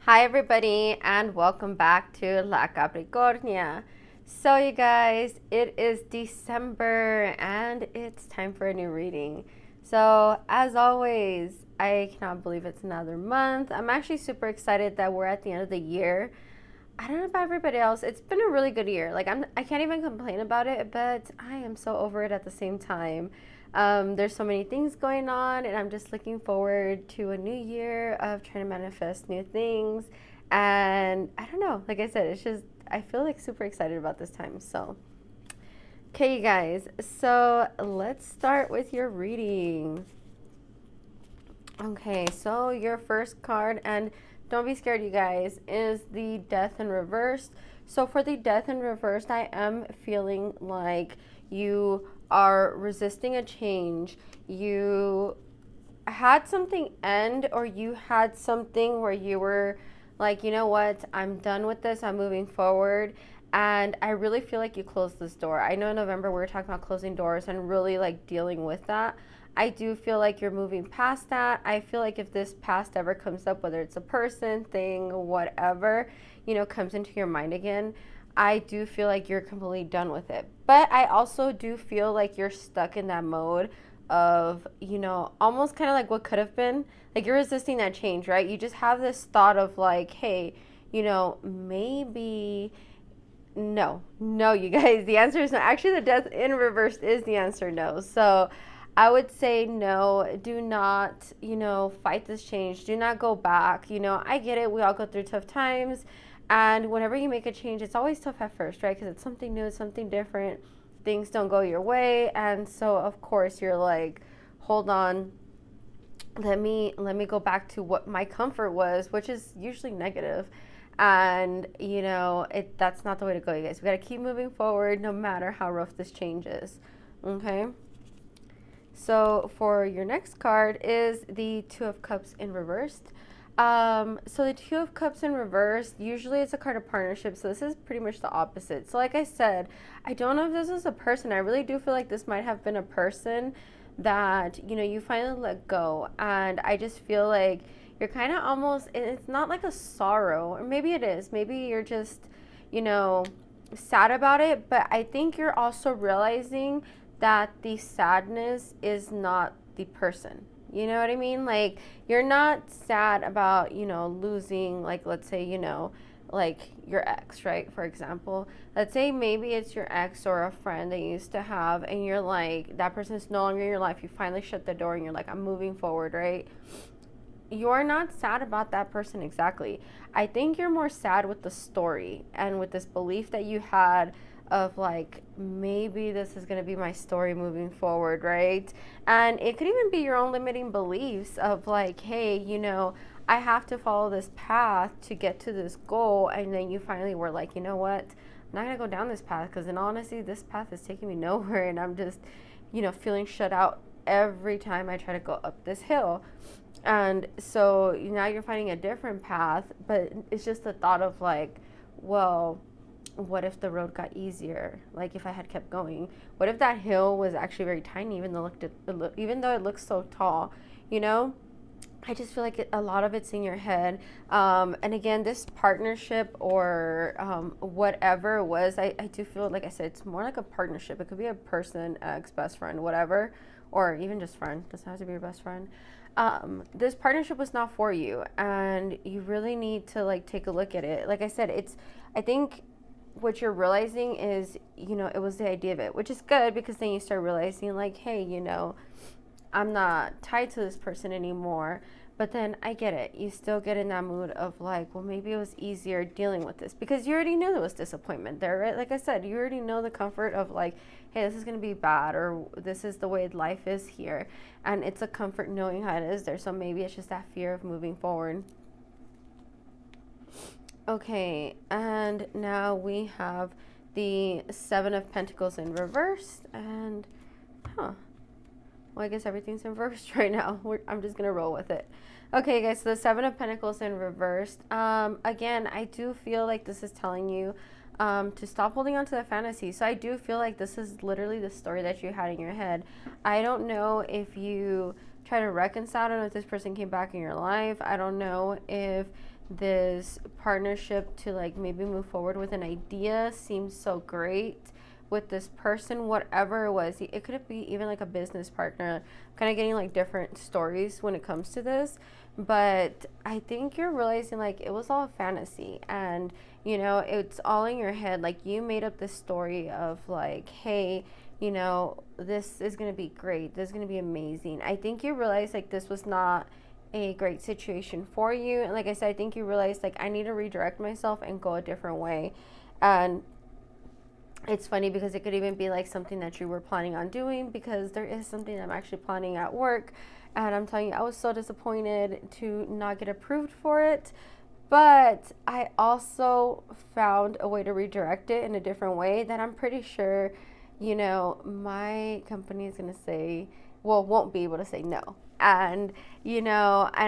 Hi everybody and welcome back to La Capricornia. So you guys, it is December and it's time for a new reading. So as always, I cannot believe it's another month. I'm actually super excited that we're at the end of the year. I don't know about everybody else. It's been a really good year. I can't even complain about it, but I am so over it at the same time. There's so many things going on, and I'm just looking forward to a new year of trying to manifest new things. And I don't know, like I said, it's just, I feel like super excited about this time. So, okay, you guys, so let's start with your reading. Okay, so your first card, and don't be scared, you guys, is the Death in Reverse. So for the Death in Reverse, I am feeling like you are resisting a change. You had something end, or you had something where you were like, you know what, I'm done with this, I'm moving forward. And I really feel like you closed this door. I know in November we were talking about closing doors and really like dealing with that. I do feel like you're moving past that. I feel like if this past ever comes up, whether it's a person, thing, whatever, comes into your mind again, I do feel like you're completely done with it. But I also do feel like you're stuck in that mode of, almost kind of like what could have been. Like you're resisting that change, right? You just have this thought of like, hey, maybe. No, you guys. The answer is no. Actually, the Death in Reverse is the answer, no. So I would say no. Do not, fight this change. Do not go back. I get it. We all go through tough times. And whenever you make a change, it's always tough at first, right? Because it's something new, it's something different. Things don't go your way. And so, of course, you're like, hold on. Let me go back to what my comfort was, which is usually negative. And that's not the way to go, you guys. We got to keep moving forward no matter how rough this change is. Okay, so for your next card is the Two of Cups in reversed. So the Two of Cups in reverse, usually it's a card of partnership, so this is pretty much the opposite. So like I said, I don't know if this is a person. I really do feel like this might have been a person that you finally let go. And I just feel like you're kind of almost, it's not like a sorrow, or maybe it is, maybe you're just sad about it, but I think you're also realizing that the sadness is not the person. You know what I mean? Like, you're not sad about, losing, like, let's say, like your ex, right? For example, let's say maybe it's your ex or a friend that you used to have, and you're like, that person is no longer in your life. You finally shut the door and you're like, I'm moving forward, right? You're not sad about that person exactly. I think you're more sad with the story and with this belief that you had of like, maybe this is going to be my story moving forward, right? And it could even be your own limiting beliefs of like, hey, I have to follow this path to get to this goal. And then you finally were like, you know what? I'm not going to go down this path, because in honesty, this path is taking me nowhere, and I'm just, feeling shut out every time I try to go up this hill. And so now you're finding a different path, but it's just the thought of like, well, what if the road got easier? Like, if I had kept going, what if that hill was actually very tiny, even though it looks so tall, I just feel like a lot of it's in your head. And again, this partnership or whatever it was, I do feel, like I said, it's more like a partnership. It could be a person, ex, best friend, whatever, or even just friend. Doesn't have to be your best friend. This partnership was not for you, and you really need to like take a look at it. Like I said, I think what you're realizing is, it was the idea of it, which is good, because then you start realizing like, hey, I'm not tied to this person anymore. But then I get it. You still get in that mood of like, well, maybe it was easier dealing with this, because you already knew there was disappointment there, right? Like I said, you already know the comfort of like, hey, this is going to be bad, or this is the way life is here. And it's a comfort knowing how it is there. So maybe it's just that fear of moving forward. Okay, and now we have the Seven of Pentacles in reverse. And, well, I guess everything's in reverse right now. I'm just going to roll with it. Okay, guys, so the Seven of Pentacles in reversed. Again, I do feel like this is telling you to stop holding on to the fantasy. So I do feel like this is literally the story that you had in your head. I don't know if you try to reconcile. I don't know if this person came back in your life. I don't know if this partnership to like maybe move forward with an idea seems so great with this person, whatever it was. It could be even like a business partner. Kind of getting like different stories when it comes to this, but I think you're realizing like it was all a fantasy, and it's all in your head. Like you made up this story of like, hey, this is going to be great, this is going to be amazing. I think you realize like this was not a great situation for you, and like I said, I think you realize like I need to redirect myself and go a different way. And it's funny because it could even be like something that you were planning on doing, because there is something I'm actually planning at work, and I'm telling you, I was so disappointed to not get approved for it. But I also found a way to redirect it in a different way that I'm pretty sure, my company is going to say, well, won't be able to say no. And, and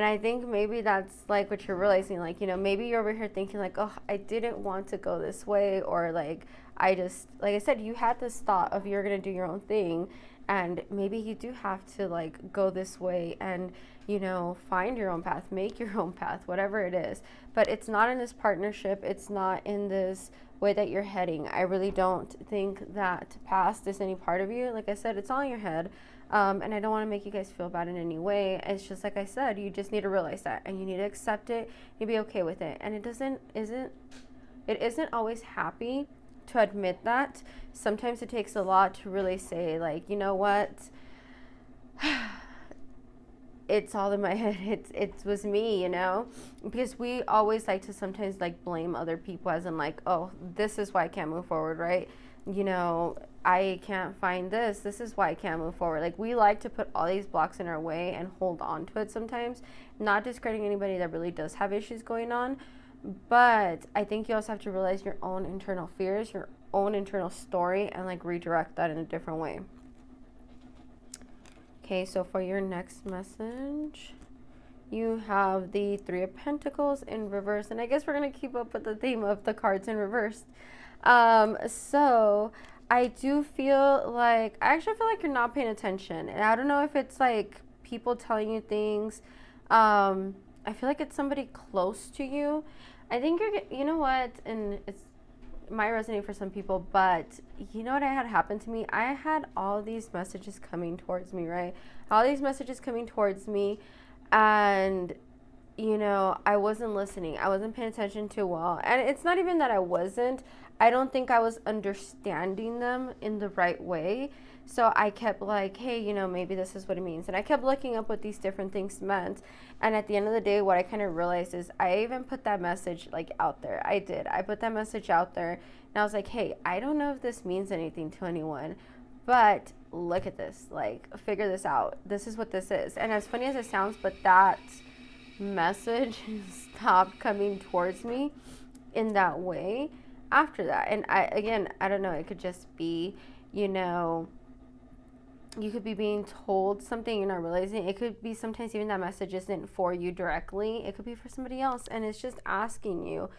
I think maybe that's like what you're realizing. Like, maybe you're over here thinking like, oh, I didn't want to go this way. Or like, I just, like I said, you had this thought of you're going to do your own thing. And maybe you do have to like go this way and, find your own path, make your own path, whatever it is. But it's not in this partnership. It's not in this way that you're heading. I really don't think that past is any part of you. Like I said, it's all in your head. And I don't want to make you guys feel bad in any way. It's just like I said, you just need to realize that, and you need to accept it and be okay with it. And it isn't always happy to admit that. Sometimes it takes a lot to really say like, you know what? It's all in my head. It was me, because we always like to sometimes like blame other people, as in like, oh, this is why I can't move forward, right? I can't find this. This is why I can't move forward. Like we like to put all these blocks in our way and hold on to it sometimes, not discrediting anybody that really does have issues going on. But I think you also have to realize your own internal fears, your own internal story, and like redirect that in a different way. Okay, so for your next message, you have the Three of Pentacles in reverse. And I guess we're going to keep up with the theme of the cards in reverse. So I do feel like, I actually feel like you're not paying attention. And I don't know if it's like people telling you things. I feel like it's somebody close to you. I think you know what, and it's might resonate for some people, but you know what I had happen to me? I had all these messages coming towards me, right? All these messages coming towards me, and I wasn't listening. I wasn't paying attention too well. And it's not even that I wasn't. I don't think I was understanding them in the right way. So I kept like, hey, maybe this is what it means. And I kept looking up what these different things meant. And at the end of the day, what I kind of realized is I even put that message like out there. I did. I put that message out there. And I was like, hey, I don't know if this means anything to anyone, but look at this. Like, figure this out. This is what this is. And as funny as it sounds, but that message stopped coming towards me in that way after that. And I don't know, it could just be, you could be being told something you're not realizing. It could be sometimes even that message isn't for you directly. It could be for somebody else, and it's just asking you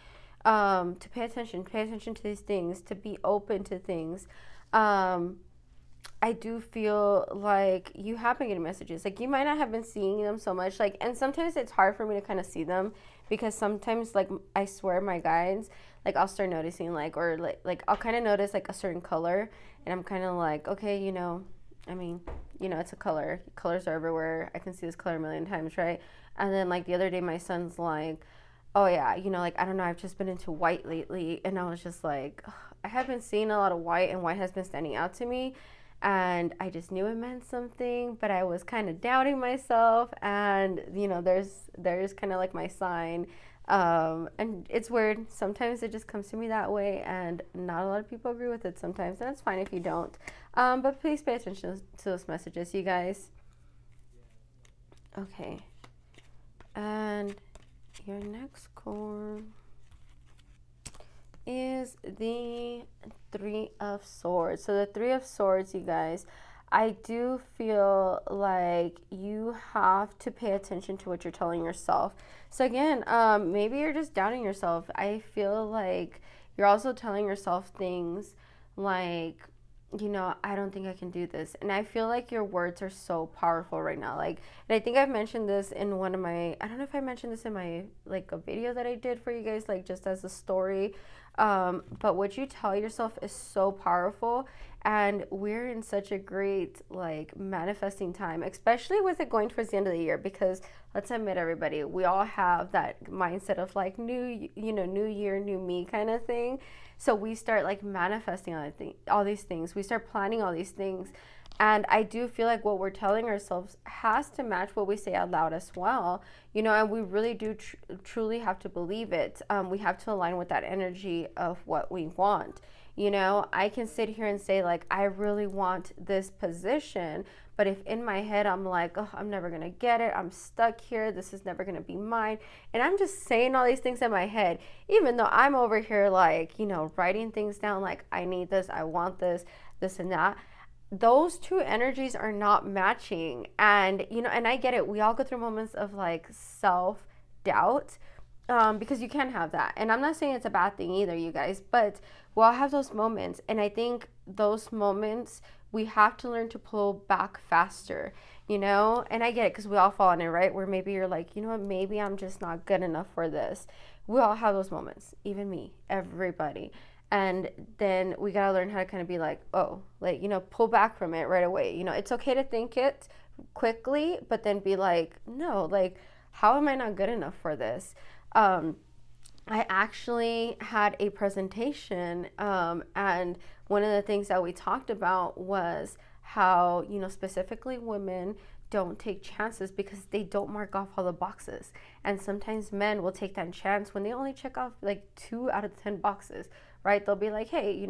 to pay attention to these things, to be open to things. I do feel like you have been getting messages. Like, you might not have been seeing them so much. Like, and sometimes it's hard for me to kind of see them, because sometimes, like, I swear my guides, like, I'll start noticing, like, or, like I'll kind of notice, like, a certain color. And I'm kind of like, okay, it's a color. Colors are everywhere. I can see this color a million times, right? And then, like, the other day, my son's like, oh, yeah, like, I don't know, I've just been into white lately. And I was just like, ugh, I have been seeing a lot of white, and white has been standing out to me. And I just knew it meant something, but I was kind of doubting myself. And, there's kind of like my sign. And it's weird. Sometimes it just comes to me that way, and not a lot of people agree with it sometimes. And that's fine if you don't. But please pay attention to those messages, you guys. Okay. And your next card is the Three of Swords. So the Three of Swords, you guys, I do feel like you have to pay attention to what you're telling yourself. So again, maybe you're just doubting yourself. I feel like you're also telling yourself things like, I don't think I can do this. And I feel like your words are so powerful right now. Like, and I think I've mentioned this in one of my, I don't know if I mentioned this in my, like, a video that I did for you guys, like, just as a story. But what you tell yourself is so powerful. And we're in such a great, like, manifesting time, especially with it going towards the end of the year, because let's admit, everybody, we all have that mindset of like new year, new me kind of thing. So we start like manifesting all these things. We start planning all these things. And I do feel like what we're telling ourselves has to match what we say out loud as well, and we really do truly have to believe it. We have to align with that energy of what we want. I can sit here and say, like, I really want this position, but if in my head I'm like, oh, I'm never gonna get it, I'm stuck here, this is never gonna be mine, and I'm just saying all these things in my head, even though I'm over here, like, writing things down, like, I need this, I want this, this and that, those two energies are not matching. And, and I get it. We all go through moments of like self doubt, because you can have that. And I'm not saying it's a bad thing either, you guys, but we all have those moments. And I think those moments, we have to learn to pull back faster, and I get it because we all fall in it, right? Where maybe you're like, what, maybe I'm just not good enough for this. We all have those moments, even me, everybody. And then we got to learn how to kind of be like, oh, like, pull back from it right away. It's okay to think it quickly, but then be like, no, like, how am I not good enough for this? I actually had a presentation, and one of the things that we talked about was how, specifically women don't take chances because they don't mark off all the boxes. And sometimes men will take that chance when they only check off like 2 out of 10 boxes, right? They'll be like, hey,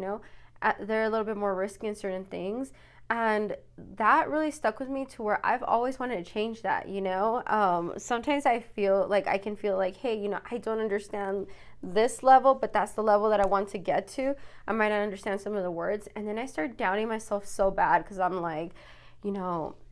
they're a little bit more risky in certain things. And that really stuck with me to where I've always wanted to change that, Sometimes I feel like I can feel like, hey, I don't understand this level, but that's the level that I want to get to. I might not understand some of the words. And then I start doubting myself so bad because I'm like,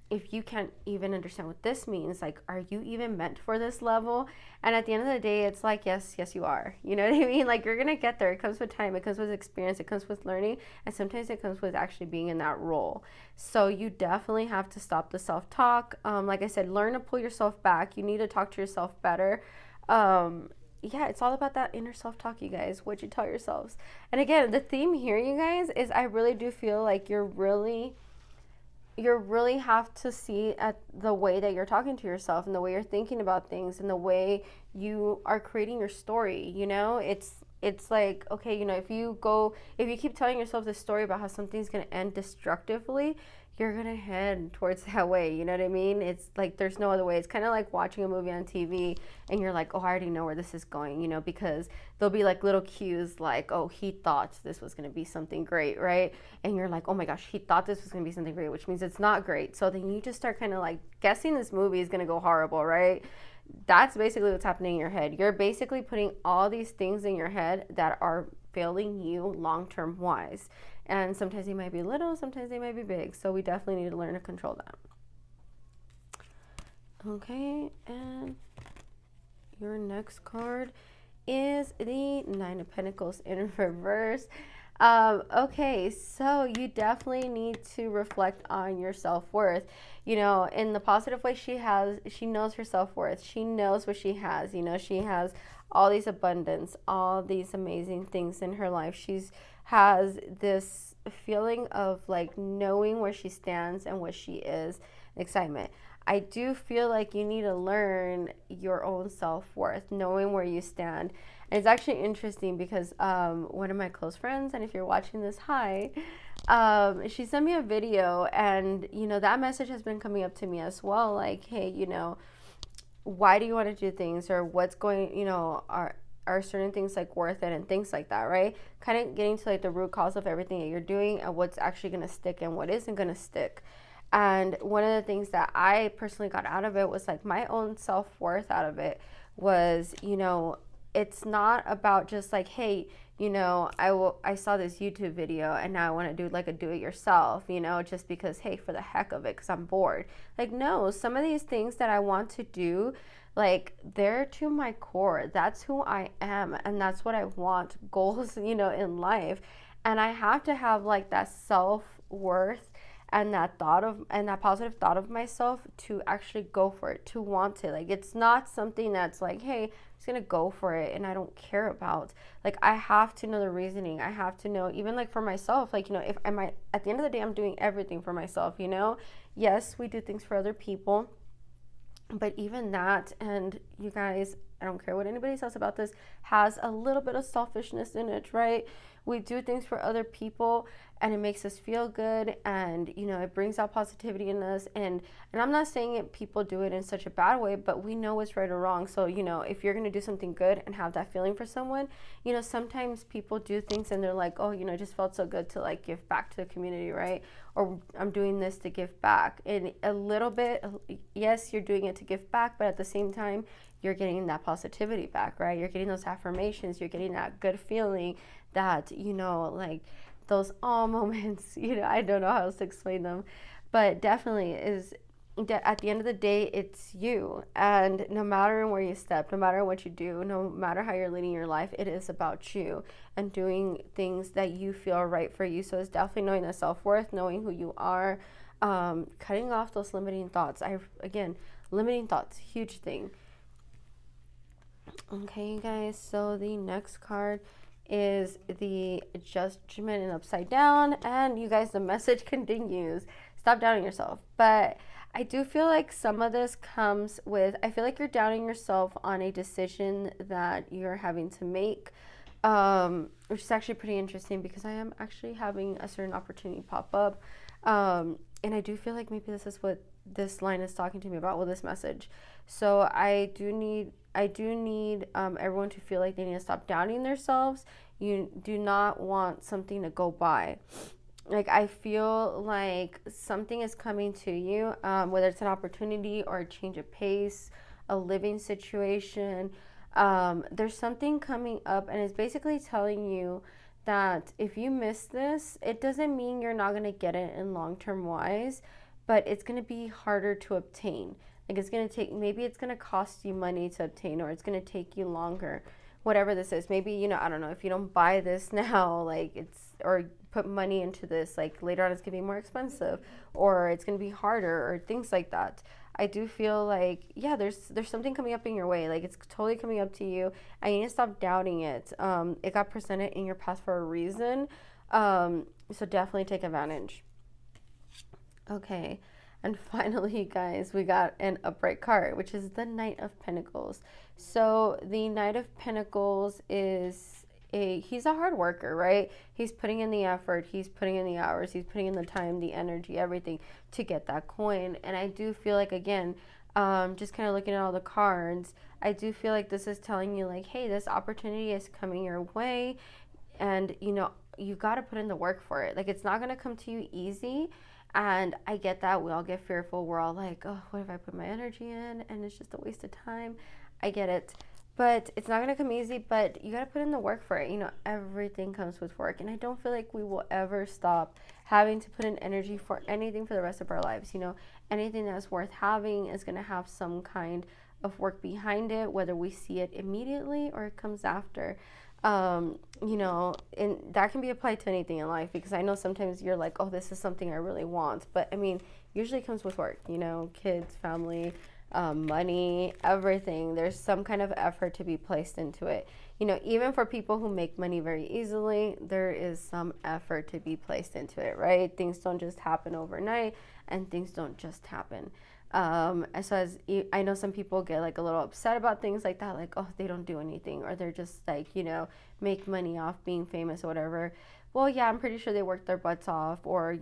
if you can't even understand what this means, like, are you even meant for this level? And at the end of the day, it's like, yes, you are. You know what I mean? Like, you're going to get there. It comes with time. It comes with experience. It comes with learning. And sometimes it comes with actually being in that role. So you definitely have to stop the self-talk. Like I said, learn to pull yourself back. You need to talk to yourself better. Yeah, it's all about that inner self-talk, you guys, what you tell yourselves. And again, the theme here, you guys, is I really do feel like you really have to see at the way that you're talking to yourself and the way you're thinking about things and the way you are creating your story. It's like, okay, if you keep telling yourself this story about how something's going to end destructively, you're going to head towards that way. You know what I mean? It's like there's no other way. It's kind of like watching a movie on TV and you're like, oh, I already know where this is going, because there'll be like little cues like, oh, he thought this was going to be something great, right? And you're like, oh my gosh, he thought this was going to be something great, which means it's not great. So then you just start kind of like guessing this movie is going to go horrible, right? That's basically what's happening in your head. You're basically putting all these things in your head that are failing you long-term wise. And sometimes they might be little, sometimes they might be big. So we definitely need to learn to control that. Okay, and your next card is the Nine of Pentacles in reverse. Okay, so you definitely need to reflect on your self-worth. In the positive way, she knows her self-worth. She knows what she has. She has all these abundance, all these amazing things in her life. Has this feeling of like knowing where she stands and what she is, excitement. I do feel like you need to learn your own self-worth, knowing where you stand. And it's actually interesting because one of my close friends, and if you're watching this, hi, she sent me a video, and that message has been coming up to me as well, like, hey, why do you want to do things, or what's going, are certain things like worth it and things like that, right? Kind of getting to like the root cause of everything that you're doing and what's actually going to stick and what isn't going to stick. And one of the things that I personally got out of it was like my own self-worth out of it was, it's not about just like, hey, I saw this YouTube video and now I want to do like a do-it-yourself, just because, hey, for the heck of it, because I'm bored. Like, no, some of these things that I want to do, like, they're to my core. That's who I am, and that's what I want, goals, in life. And I have to have like that self self-worth and that positive thought of myself to actually go for it, to want it. Like, it's not something that's like, hey, I'm just gonna go for it and I don't care about. Like, I have to know the reasoning. I have to know, even like for myself, like, if I might, at the end of the day, I'm doing everything for myself. Yes, we do things for other people, but even that, and you guys, I don't care what anybody says about this, has a little bit of selfishness in it, right? We do things for other people and it makes us feel good, and it brings out positivity in us, and I'm not saying it people do it in such a bad way, but we know what's right or wrong. So if you're going to do something good and have that feeling for someone, sometimes people do things and they're like, oh, it just felt so good to like give back to the community, right? Or I'm doing this to give back. And a little bit, yes, you're doing it to give back, but at the same time, you're getting that positivity back, right? You're getting those affirmations, you're getting that good feeling, that like those all moments. I don't know how else to explain them, but definitely is at the end of the day, it's you. And no matter where you step, no matter what you do, no matter how you're leading your life, it is about you and doing things that you feel are right for you. So it's definitely knowing the self-worth, knowing who you are, cutting off those limiting thoughts. Limiting thoughts, huge thing. Okay, you guys, so the next card is the Judgment and upside down, and you guys, the message continues. Stop doubting yourself. But I do feel like some of this comes with, I feel like you're doubting yourself on a decision that you're having to make, which is actually pretty interesting because I am actually having a certain opportunity pop up, and I do feel like maybe this is what this line is talking to me about with this message. So I do need everyone to feel like they need to stop doubting themselves. You do not want something to go by. Like, I feel like something is coming to you, whether it's an opportunity or a change of pace, a living situation. There's something coming up, and it's basically telling you that if you miss this, it doesn't mean you're not going to get it in long-term wise, but it's going to be harder to obtain. Like, it's going to take, maybe it's going to cost you money to obtain, or it's going to take you longer, whatever this is. Maybe, I don't know, if you don't buy this now, like or put money into this, like later on it's going to be more expensive, or it's going to be harder, or things like that. I do feel like, yeah, there's something coming up in your way. Like, it's totally coming up to you. I need to stop doubting it. It got presented in your path for a reason. So definitely take advantage. Okay. And finally, guys, we got an upright card, which is the Knight of Pentacles. So the Knight of Pentacles is he's a hard worker, right? He's putting in the effort, he's putting in the hours, he's putting in the time, the energy, everything to get that coin. And I do feel like, again, just kind of looking at all the cards, I do feel like this is telling you, like, hey, this opportunity is coming your way, and you got to put in the work for it. Like, it's not going to come to you easy. And I get that. We all get fearful. We're all like, oh, what if I put my energy in and it's just a waste of time? I get it. But it's not going to come easy, but you got to put in the work for it. Everything comes with work. And I don't feel like we will ever stop having to put in energy for anything for the rest of our lives. Anything that's worth having is going to have some kind of work behind it, whether we see it immediately or it comes after. And that can be applied to anything in life, because I know sometimes you're like, oh, this is something I really want, but I mean, usually it comes with work, kids, family, money, everything. There's some kind of effort to be placed into it. Even for people who make money very easily, there is some effort to be placed into it, right? Things don't just happen overnight, and things don't just happen. As I know some people get like a little upset about things like that, like, oh, they don't do anything, or they're just like, make money off being famous or whatever. Well, yeah, I'm pretty sure they work their butts off, or,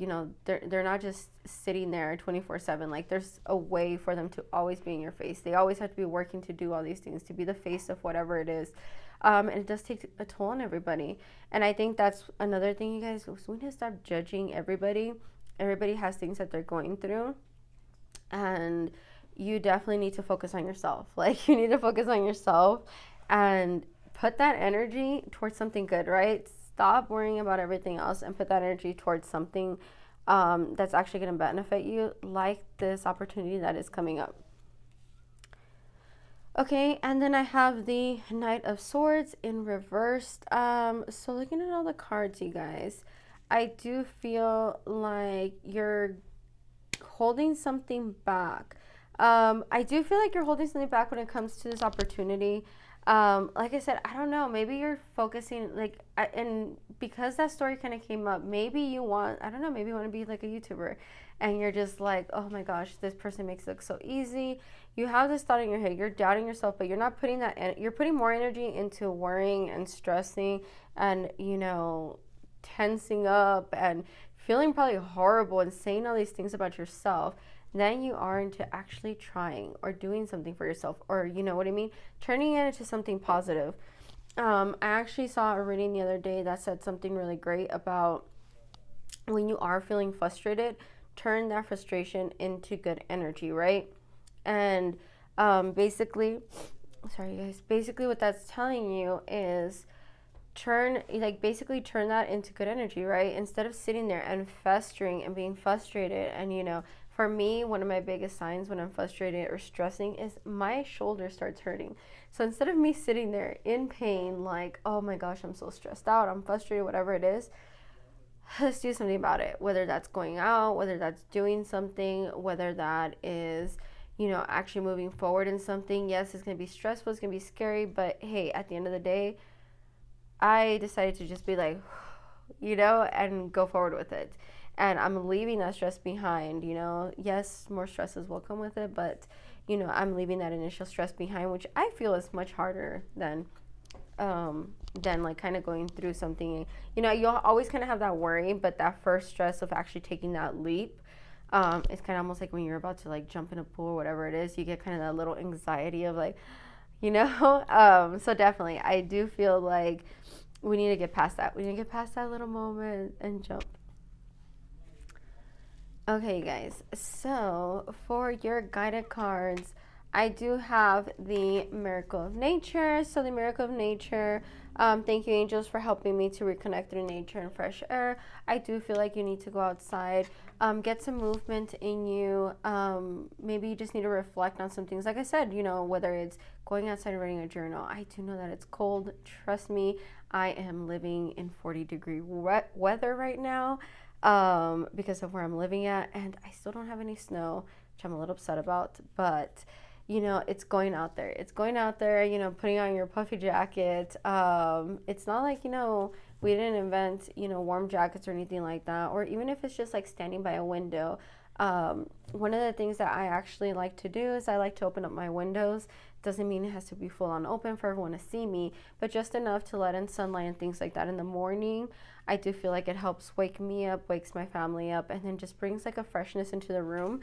they're not just sitting there 24/7. Like, there's a way for them to always be in your face. They always have to be working to do all these things, to be the face of whatever it is. And it does take a toll on everybody. And I think that's another thing, you guys, we need to stop judging everybody. Everybody has things that they're going through. And you definitely need to focus on yourself. Like, you need to focus on yourself and put that energy towards something good, right? Stop worrying about everything else and put that energy towards something that's actually going to benefit you, like this opportunity that is coming up. Okay, and then I have the Knight of Swords in reversed. So looking at all the cards, you guys, I do feel like you're holding something back. I do feel like you're holding something back when it comes to this opportunity. Like I said, I don't know. Maybe you're focusing and because that story kind of came up, maybe you want, I don't know, maybe you want to be like a YouTuber, and you're just like, oh my gosh, this person makes it look so easy. You have this thought in your head. You're doubting yourself, but you're not putting you're putting more energy into worrying and stressing and tensing up and feeling probably horrible and saying all these things about yourself than you are into actually trying or doing something for yourself, or you know what I mean, turning it into something positive. I actually saw a reading the other day that said something really great about when you are feeling frustrated, turn that frustration into good energy, right? And basically, sorry guys, basically what that's telling you is turn that into good energy, right? Instead of sitting there and festering and being frustrated. And for me, one of my biggest signs when I'm frustrated or stressing is my shoulder starts hurting. So instead of me sitting there in pain, like, oh my gosh, I'm so stressed out, I'm frustrated, whatever it is, let's do something about it. Whether that's going out, whether that's doing something, whether that is actually moving forward in something. Yes, it's going to be stressful, it's going to be scary, but hey, at the end of the day, I decided to just be like, and go forward with it. And I'm leaving that stress behind, Yes, more stresses will come with it, but, I'm leaving that initial stress behind, which I feel is much harder than like kind of going through something. You'll always kind of have that worry, but that first stress of actually taking that leap, it's kind of almost like when you're about to like jump in a pool or whatever it is, you get kind of that little anxiety of like, so definitely, I do feel like we need to get past that. We need to get past that little moment and jump. Okay, you guys. So for your guided cards, I do have the Miracle of Nature. So the Miracle of Nature, thank you, angels, for helping me to reconnect through nature and fresh air. I do feel like you need to go outside, get some movement in you. Maybe you just need to reflect on some things. Like I said, whether it's going outside and writing a journal. I do know that it's cold. Trust me, I am living in 40-degree weather right now, because of where I'm living at, and I still don't have any snow, which I'm a little upset about, but it's going out there. It's going out there, putting on your puffy jacket. It's not like, we didn't invent, warm jackets or anything like that, or even if it's just like standing by a window. One of the things that I actually like to do is I like to open up my windows. Doesn't mean it has to be full on open for everyone to see me, but just enough to let in sunlight and things like that in the morning. I do feel like it helps wake me up, wakes my family up, and then just brings like a freshness into the room,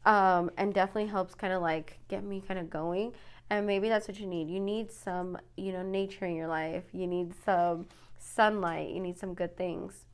and definitely helps kind of like get me kind of going. And maybe that's what you need. You need some, nature in your life. You need some sunlight. You need some good things.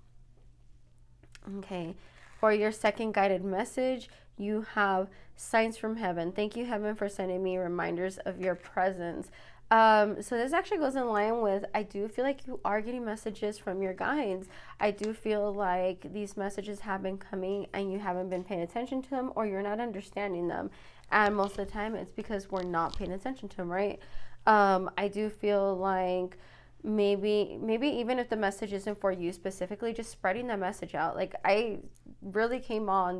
Okay. For your second guided message, you have signs from heaven. Thank you, heaven, for sending me reminders of your presence. So this actually goes in line with, I do feel like you are getting messages from your guides. I do feel like these messages have been coming and you haven't been paying attention to them, or you're not understanding them. And most of the time it's because we're not paying attention to them, right? I do feel like maybe even if the message isn't for you specifically, just spreading the message out. Like I really came on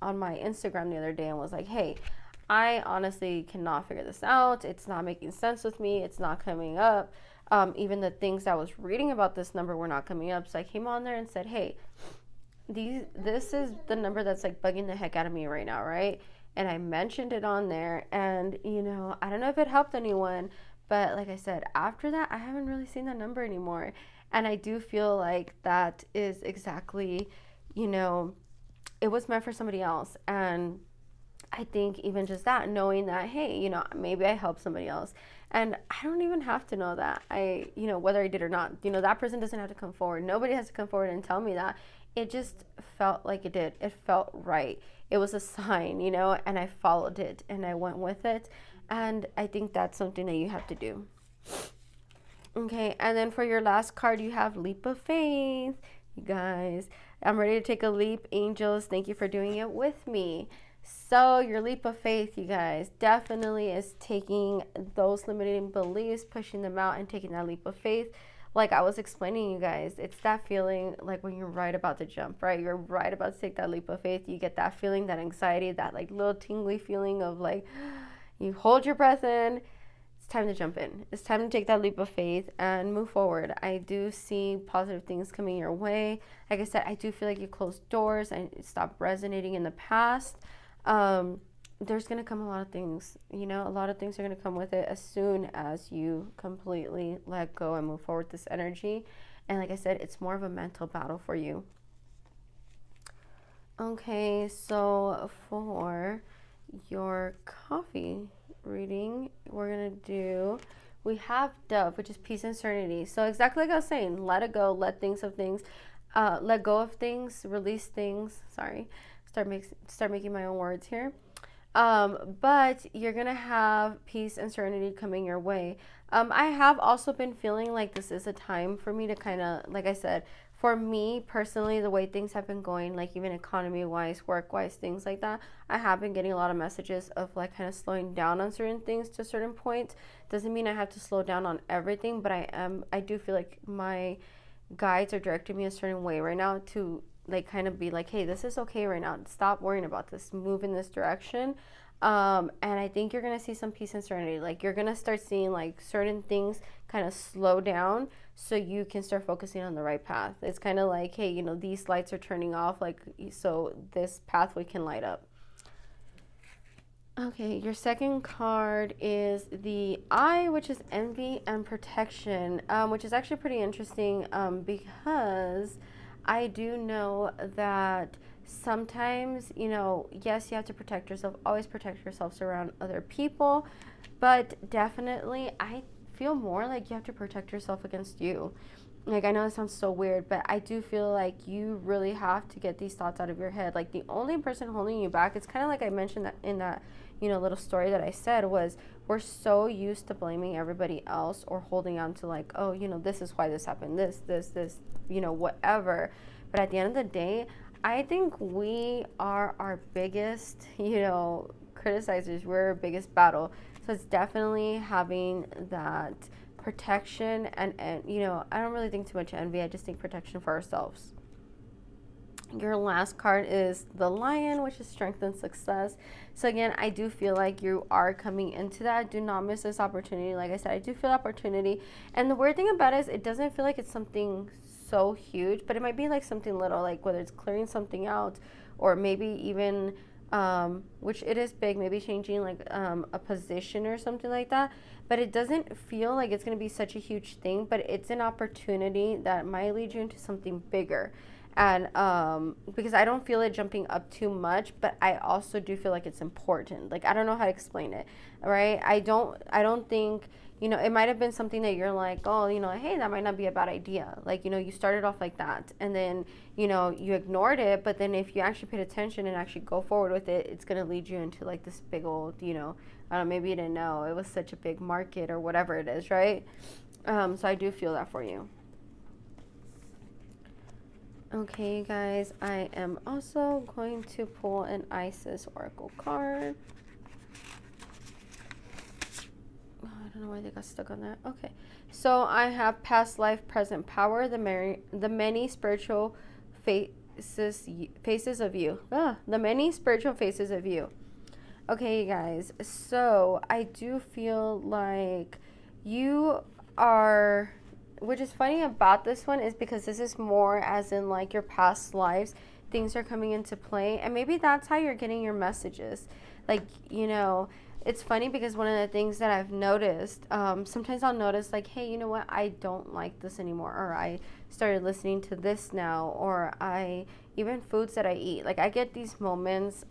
on my Instagram the other day and was like, hey, I honestly cannot figure this out. It's not making sense with me. It's not coming up. Even the things I was reading about this number were not coming up. So I came on there and said, hey, this is the number that's like bugging the heck out of me right now, right? And I mentioned it on there, and I don't know if it helped anyone, but like I said, after that, I haven't really seen that number anymore. And I do feel like that is exactly, it was meant for somebody else. And I think even just that, knowing that, hey, maybe I helped somebody else. And I don't even have to know that. Whether I did or not, that person doesn't have to come forward. Nobody has to come forward and tell me that. It just felt like it did. It felt right. It was a sign, and I followed it and I went with it. And I think that's something that you have to do. Okay, and then for your last card, you have Leap of Faith. You guys, I'm ready to take a leap. Angels, thank you for doing it with me. So your leap of faith, you guys, definitely is taking those limiting beliefs, pushing them out, and taking that leap of faith. like I was explaining you guys, it's that feeling like when you're right about to jump, right? You're right about to take that leap of faith. You get that feeling, that anxiety, that like little tingly feeling of like you hold your breath in. It's time to jump in. It's time to take that leap of faith and move forward. I do see positive things coming your way. Like I said, I do feel like you closed doors and stopped resonating in the past. There's going to come a lot of things, a lot of things are going to come with it as soon as you completely let go and move forward with this energy. And like I said, it's more of a mental battle for you. Okay, so for your coffee reading, we have Dove, which is peace and serenity. So exactly like I was saying, let it go, let go of things, release things. Sorry, start making my own words here. But you're gonna have peace and serenity coming your way. I have also been feeling like this is a time for me to kind of, like I said, for me personally, the way things have been going, like even economy wise, work wise, things like that, I have been getting a lot of messages of like kind of slowing down on certain things to a certain point. Doesn't mean I have to slow down on everything, but I do feel like my guides are directing me a certain way right now to like kind of be like, hey, this is okay right now. Stop worrying about this. Move in this direction. And I think you're gonna see some peace and serenity. Like you're gonna start seeing like certain things kind of slow down so you can start focusing on the right path. It's kind of like, hey, these lights are turning off, like so this pathway can light up. Okay, your second card is the Eye, which is envy and protection, which is actually pretty interesting because I do know that sometimes, yes, you have to protect yourself, always protect yourselves around other people, but definitely I feel more like you have to protect yourself against you. Like, I know it sounds so weird, but I do feel like you really have to get these thoughts out of your head. Like, the only person holding you back, it's kind of like I mentioned that in that, little story that I said, was we're so used to blaming everybody else or holding on to like, oh, this is why this happened, this, whatever. But at the end of the day, I think we are our biggest, criticizers. We're our biggest battle. So it's definitely having that protection and I don't really think too much envy. I just think protection for ourselves. Your last card is the Lion, which is strength and success. So again, I do feel like you are coming into that. Do not miss this opportunity. Like I said, I do feel opportunity. And the weird thing about it is it doesn't feel like it's something so huge, but it might be like something little, like whether it's clearing something out or maybe even which it is big, maybe changing like a position or something like that. But it doesn't feel like it's going to be such a huge thing, but it's an opportunity that might lead you into something bigger. And because I don't feel it jumping up too much, but I also do feel like it's important. Like, I don't know how to explain it, right? I don't think, it might have been something that you're like, oh, hey, that might not be a bad idea. Like, you started off like that and then, you ignored it. But then if you actually paid attention and actually go forward with it, it's going to lead you into like this big old, I don't know, maybe you didn't know it was such a big market or whatever it is, right? So I do feel that for you. Okay, guys, I am also going to pull an Isis Oracle card. Oh, I don't know why they got stuck on that. Okay, so I have past life, present power, the many spiritual faces of you. The many spiritual faces of you. Okay, guys, so I do feel like you are... Which is funny about this one is because this is more as in like your past lives, things are coming into play, and maybe that's how you're getting your messages. Like, it's funny because one of the things that I've noticed, sometimes I'll notice like, hey, you know what, I don't like this anymore, or I started listening to this now, or even foods that I eat, like I get these moments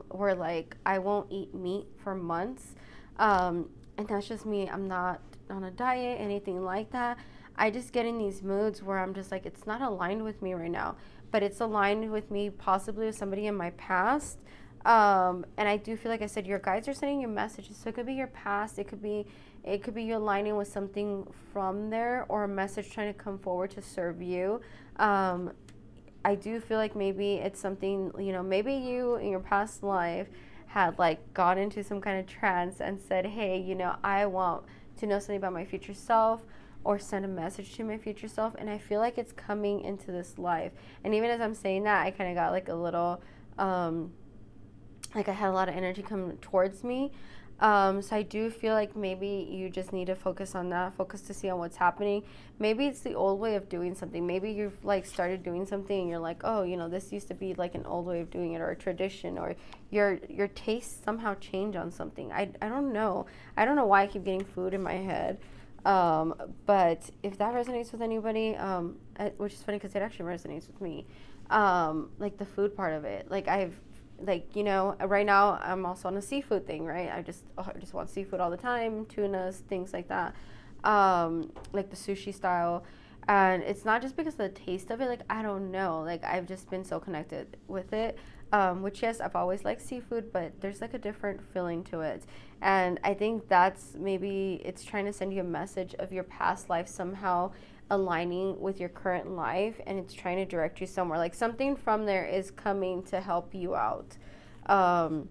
where like I won't eat meat for months, and that's just me. I'm not on a diet, anything like that. I just get in these moods where I'm just like, it's not aligned with me right now, but it's aligned with me possibly with somebody in my past. And I do feel like I said, your guides are sending you messages. So it could be your past. It could be you aligning with something from there, or a message trying to come forward to serve you. I do feel like maybe it's something, maybe you in your past life had like got into some kind of trance and said, hey, I want to know something about my future self. or send a message to my future self, and I feel like it's coming into this life. And even as I'm saying that, I kind of got like a little like I had a lot of energy coming towards me. So I do feel like maybe you just need to focus on that, focus to see on what's happening. Maybe it's the old way of doing something. Maybe you've like started doing something and you're like, oh, you know, this used to be like an old way of doing it, or a tradition, or your tastes somehow change on something. I don't know. I don't know why I keep getting food in my head. But if that resonates with anybody, which is funny because it actually resonates with me, like the food part of it, like, you know, right now I'm also on a seafood thing, right? I just want seafood all the time, tunas, things like that, like the sushi style. And it's not just because of the taste of it, like, I don't know, like, I've just been so connected with it, which, yes, I've always liked seafood, but there's like a different feeling to it. And I think that's maybe it's trying to send you a message of your past life somehow aligning with your current life, and it's trying to direct you somewhere, like something from there is coming to help you out. And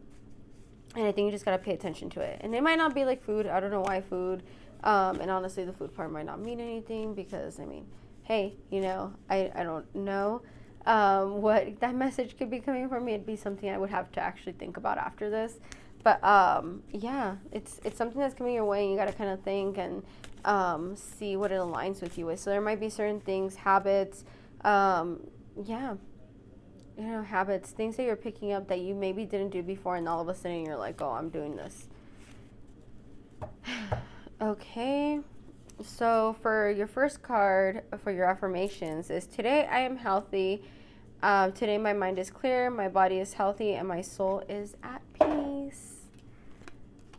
I think you just got to pay attention to it, and it might not be like food. I don't know why food, and honestly the food part might not mean anything, because I mean, hey, you know, I don't know what that message could be coming from me. It'd be something I would have to actually think about after this. But yeah, it's something that's coming your way, and you got to kind of think and see what it aligns with you with. So there might be certain things, habits, yeah, you know, habits, things that you're picking up that you maybe didn't do before, and all of a sudden you're like, oh, I'm doing this. Okay, so for your first card for your affirmations is, today I am healthy. Today my mind is clear, my body is healthy, and my soul is at peace.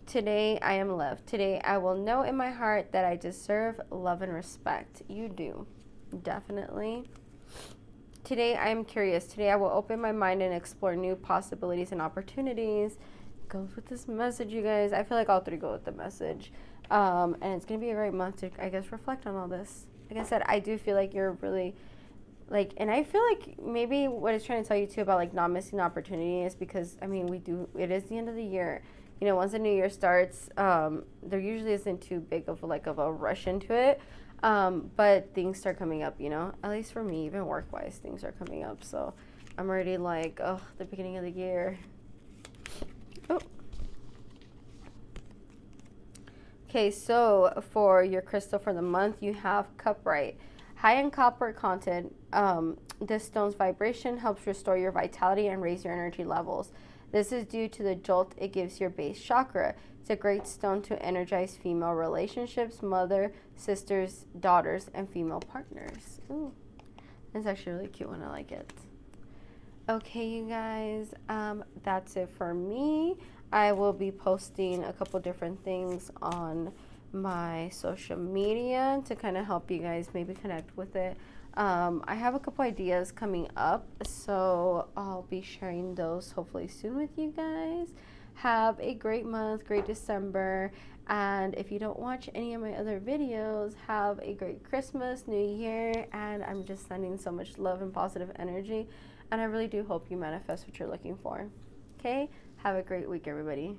Today I am loved. Today I will know in my heart that I deserve love and respect. You do. Definitely. Today I am curious. Today I will open my mind and explore new possibilities and opportunities. Goes with this message, you guys. I feel like all three go with the message. And it's going to be a great month to, I guess, reflect on all this. Like I said, I do feel like you're really, like, and I feel like maybe what it's trying to tell you too about like not missing the opportunity is because, I mean, it is the end of the year. You know, once the new year starts, there usually isn't too big of a rush into it. But things start coming up, you know, at least for me, even work-wise, things are coming up. So I'm already like, oh, the beginning of the year. Oh. Okay, so for your crystal for the month, you have Cuprite. High in copper content, this stone's vibration helps restore your vitality and raise your energy levels. This is due to the jolt it gives your base chakra. It's a great stone to energize female relationships, mother, sisters, daughters, and female partners. Ooh, that's actually a really cute one. I like it. Okay, you guys, that's it for me. I will be posting a couple different things on my social media to kind of help you guys maybe connect with it. I have a couple ideas coming up, so I'll be sharing those hopefully soon with you guys. Have a great month, great December, and if you don't watch any of my other videos, have a great Christmas, New Year, and I'm just sending so much love and positive energy, and I really do hope you manifest what you're looking for. Okay? Have a great week, everybody.